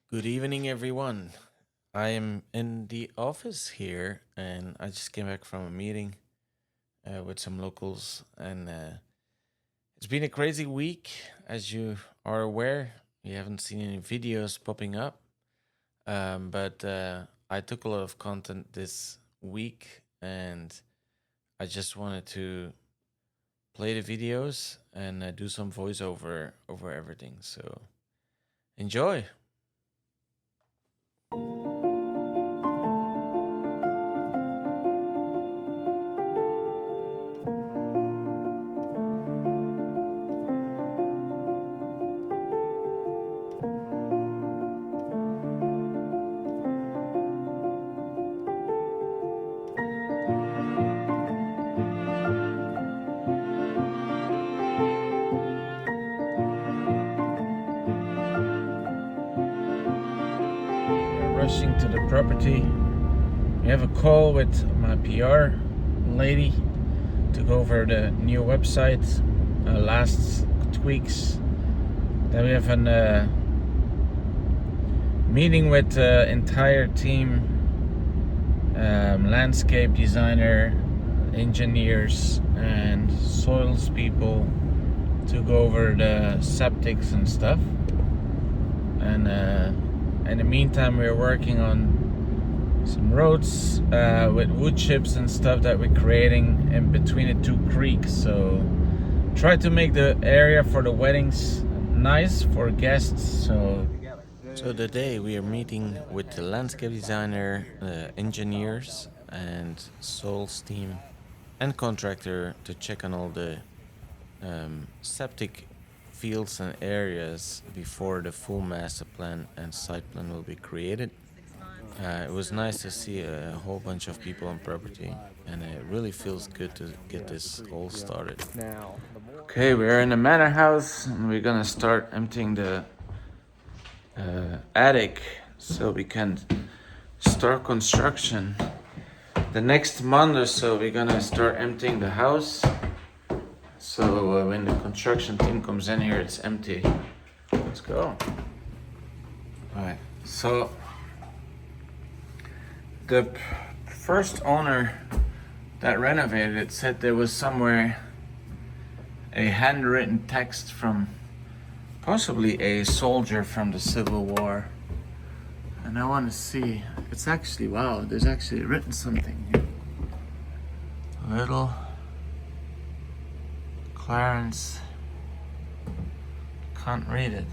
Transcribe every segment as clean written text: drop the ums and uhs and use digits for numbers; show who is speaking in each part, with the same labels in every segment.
Speaker 1: Good evening, everyone. I am in the office here, and I just came back from a meeting with some locals, and it's been a crazy week, as you are aware. We haven't seen any videos popping up, but I took a lot of content this week, and I just wanted to play the videos and do some voiceover over everything. So enjoy. We're rushing to the property. We have a call with my PR lady to go over the new website, last tweaks. Then we have a meeting with the entire team, landscape designer, engineers, and soils people to go over the septics and stuff. And in the meantime, we're working on some roads with wood chips and stuff that we're creating in between the two creeks. So try to make the area for the weddings nice for guests. So today we are meeting with the landscape designer, engineers, and Soul's team and contractor to check on all the septic fields and areas before the full master plan and site plan will be created. It was nice to see a whole bunch of people on property, and it really feels good to get this all started. Okay, we're in the manor house, and we're gonna start emptying the attic so we can start construction. The next month or so, we're gonna start emptying the house. So when the construction team comes in here, it's empty. Let's go. All right. So the first owner that renovated it said there was somewhere a handwritten text from possibly a soldier from the Civil War. And I want to see. It's actually, wow, there's actually written something here. Little Clarence. Can't read it.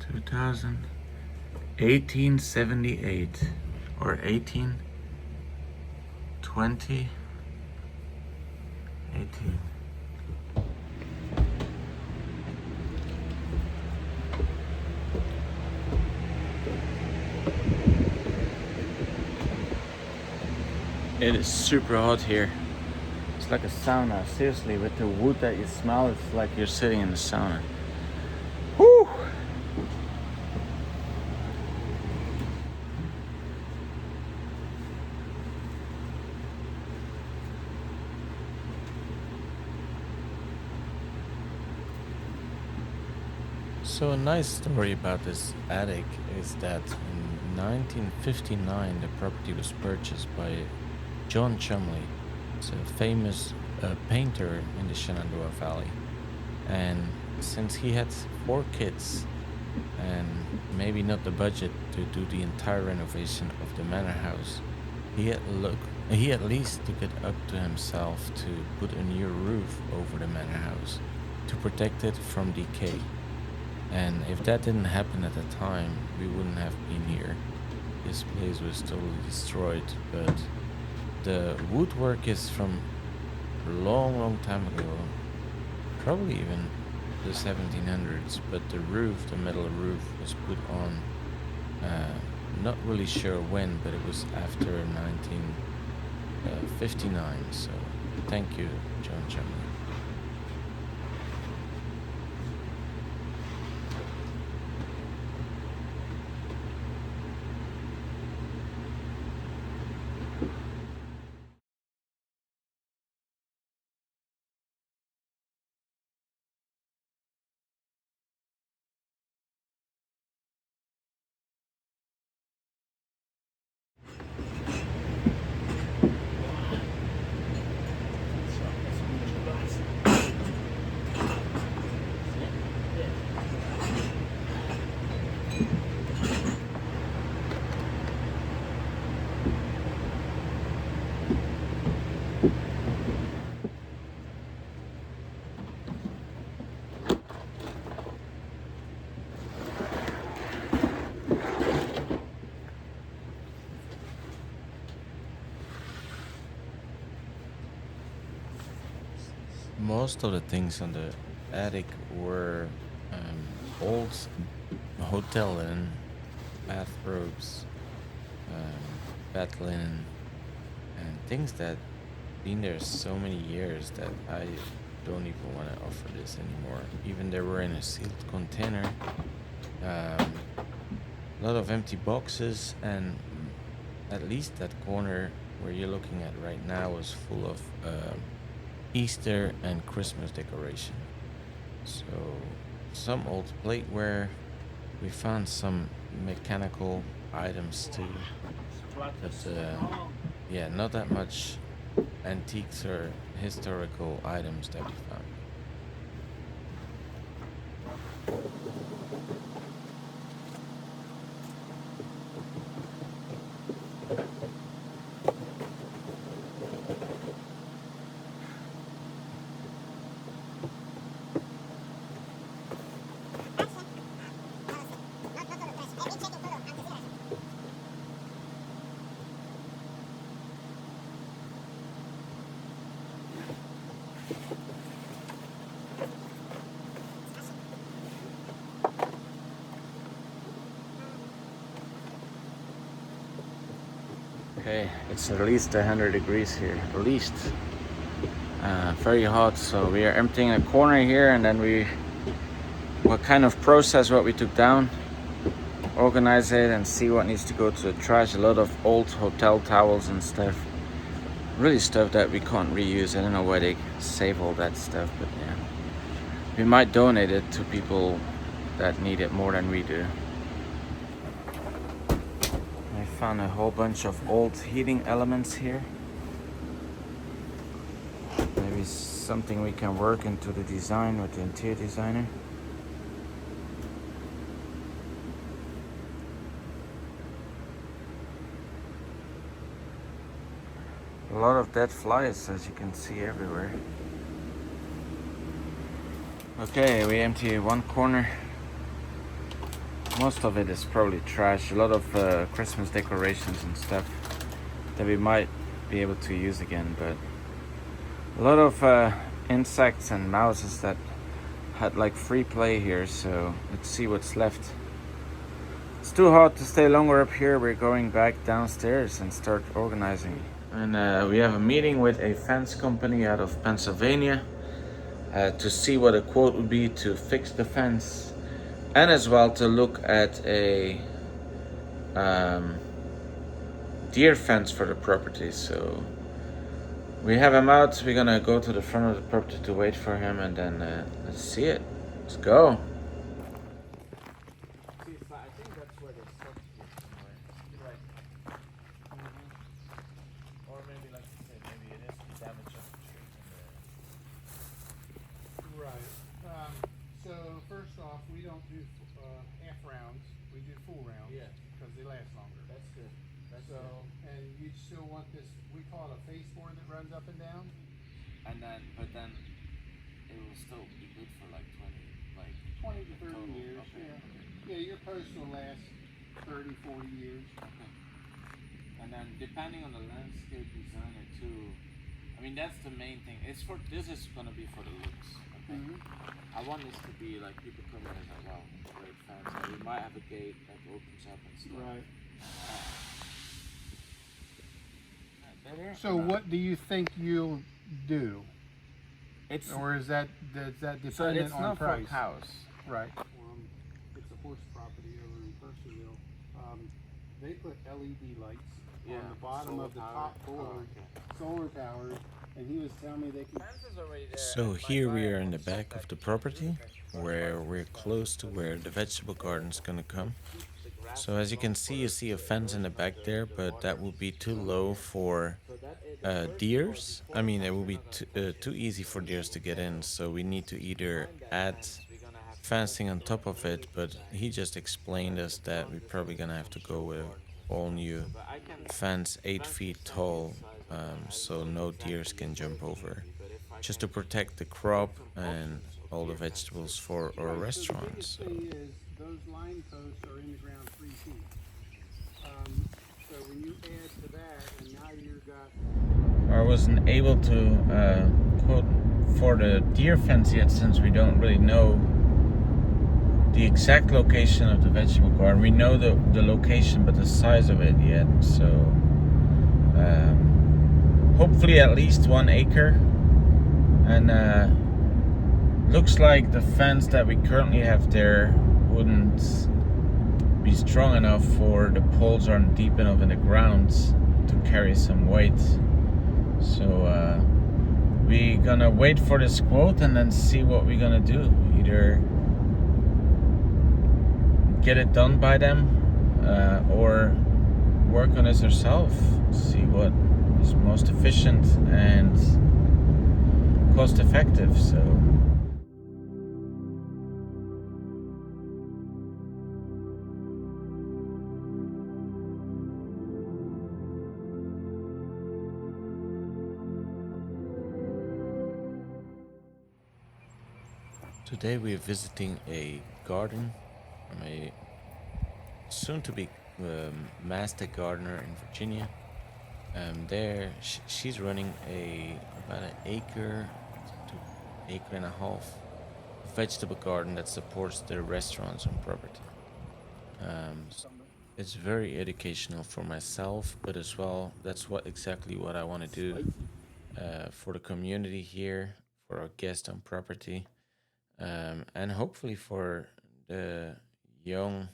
Speaker 1: $2,000, 1878 or 1820, 18. It is super hot here. It's like a sauna. Seriously, with the wood that you smell, it's like you're sitting in the sauna. Woo! So a nice story about this attic is that in 1959 the property was purchased by John Chumley. It's a famous painter in the Shenandoah Valley. And since he had 4 kids and maybe not the budget to do the entire renovation of the manor house, he at least took it up to himself to put a new roof over the manor house to protect it from decay. And if that didn't happen at the time, we wouldn't have been here. This place was totally destroyed, but the woodwork is from a long, long time ago, probably even the 1700s, but the roof, the metal roof, was put on, not really sure when, but it was after 1959, so thank you, John Chumley. most of the things on the attic were old hotel linen, bathrobes, bath linen, and things that been there so many years that I don't even want to offer this anymore. Even they were in a sealed container. Um, a lot of empty boxes, and at least that corner where you're looking at right now was full of Easter and Christmas decoration. So some old plateware. We found some mechanical items too, but yeah, not that much antiques or historical items that we found. Okay, it's at least 100 degrees here, at least. Very hot, so we are emptying a corner here, and then we will kind of process what we took down, organize it, and see what needs to go to the trash. A lot of old hotel towels and stuff. Really stuff that we can't reuse. I don't know why they save all that stuff, but yeah. We might donate it to people that need it more than we do. I found a whole bunch of old heating elements here. Maybe something we can work into the design with the interior designer. A lot of dead flies, as you can see, everywhere. Okay, we empty one corner. Most of it is probably trash. A lot of Christmas decorations and stuff that we might be able to use again, but a lot of insects and mouses that had like free play here, so let's see what's left. It's too hot to stay longer up here. We're going back downstairs and start organizing. And we have a meeting with a fence company out of Pennsylvania to see what a quote would be to fix the fence, and as well to look at a deer fence for the property. So we have him out. We're gonna go to the front of the property to wait for him, and then let's see it. Let's go. I think that's where they stuck it somewhere. Right. Or maybe, like you said, maybe it is the damage of the tree.
Speaker 2: Right. So first off, we don't do half rounds. We do full rounds.
Speaker 1: Yeah.
Speaker 2: Because they last longer.
Speaker 1: That's good. That's
Speaker 2: So,
Speaker 1: good.
Speaker 2: and you still want this, we call it a face board that runs up and down?
Speaker 1: And then, but then it will still be good for like
Speaker 2: 20 to 30
Speaker 1: total.
Speaker 2: years,
Speaker 1: Okay.
Speaker 2: yeah.
Speaker 1: Okay.
Speaker 2: Yeah, your post will last 30, 40 years.
Speaker 1: Okay. And then depending on the landscape designer too, I mean that's the main thing. This is gonna be for the looks. Okay.
Speaker 2: Mm-hmm.
Speaker 1: I want this to be like people come in and say, wow, great fence. And we might have a gate that opens up and stuff.
Speaker 2: Right.
Speaker 1: Better?
Speaker 2: So what do you think you'll do?
Speaker 1: It's
Speaker 2: Or is that dependent
Speaker 1: so it's
Speaker 2: on
Speaker 1: not
Speaker 2: price?
Speaker 1: for house.
Speaker 2: Right. It's a horse property over in Percival. They put LED lights
Speaker 1: Yeah,
Speaker 2: on the bottom
Speaker 1: solar
Speaker 2: of the
Speaker 1: power.
Speaker 2: top floor,
Speaker 1: Oh, okay.
Speaker 2: solar powered, and he was telling me they can.
Speaker 1: So here we are in the back of the property, where we're close to where the vegetable garden's gonna come. So as you see a fence in the back there, but that would be too low for deers. I mean, it will be too easy for deers to get in. So we need to either add fencing on top of it, but he just explained us that we're probably gonna have to go with all new fence 8 feet tall, so no deers can jump over, just to protect the crop and all the vegetables for our restaurants.
Speaker 2: The biggest thing is those line posts are in the ground 3 feet. So when you add to that, and now you've got.
Speaker 1: I wasn't able to quote
Speaker 3: for the deer fence yet, since we don't really know the exact location of the vegetable garden. We know the location, but the size of it yet. So hopefully at least 1 acre. And looks like the fence that we currently have there wouldn't be strong enough, for the poles aren't deep enough in the ground to carry some weight. So we gonna wait for this quote and then see what we're gonna do. Either get it done by them or work on it ourselves, see what is most efficient and cost effective. So
Speaker 1: Today we're visiting a garden from a soon-to-be master gardener in Virginia. She's running about an acre to acre and a half vegetable garden that supports their restaurants on property. It's very educational for myself, but as well, that's exactly what I want to do for the community here, for our guests on property, and hopefully for the young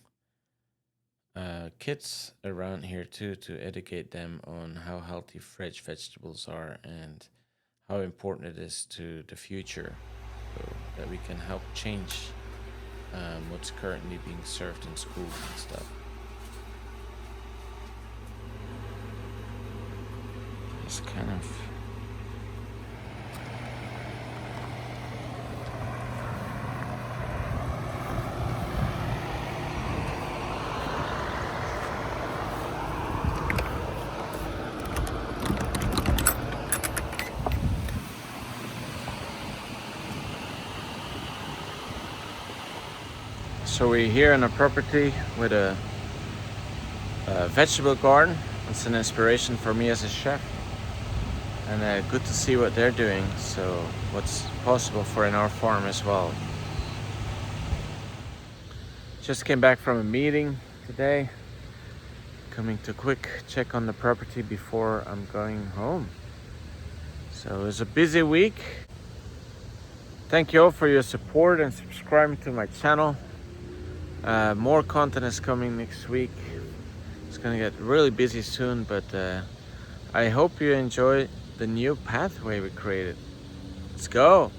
Speaker 1: kids around here too, to educate them on how healthy fresh vegetables are and how important it is to the future, so that we can help change what's currently being served in schools and stuff. It's kind of So we're here on a property with a vegetable garden. It's an inspiration for me as a chef, and good to see what they're doing. So what's possible for in our farm as well. Just came back from a meeting today, coming to quick check on the property before I'm going home. So it's a busy week. Thank you all for your support and subscribing to my channel. More content is coming next week. It's gonna get really busy soon, but I hope you enjoy the new pathway we created. Let's go!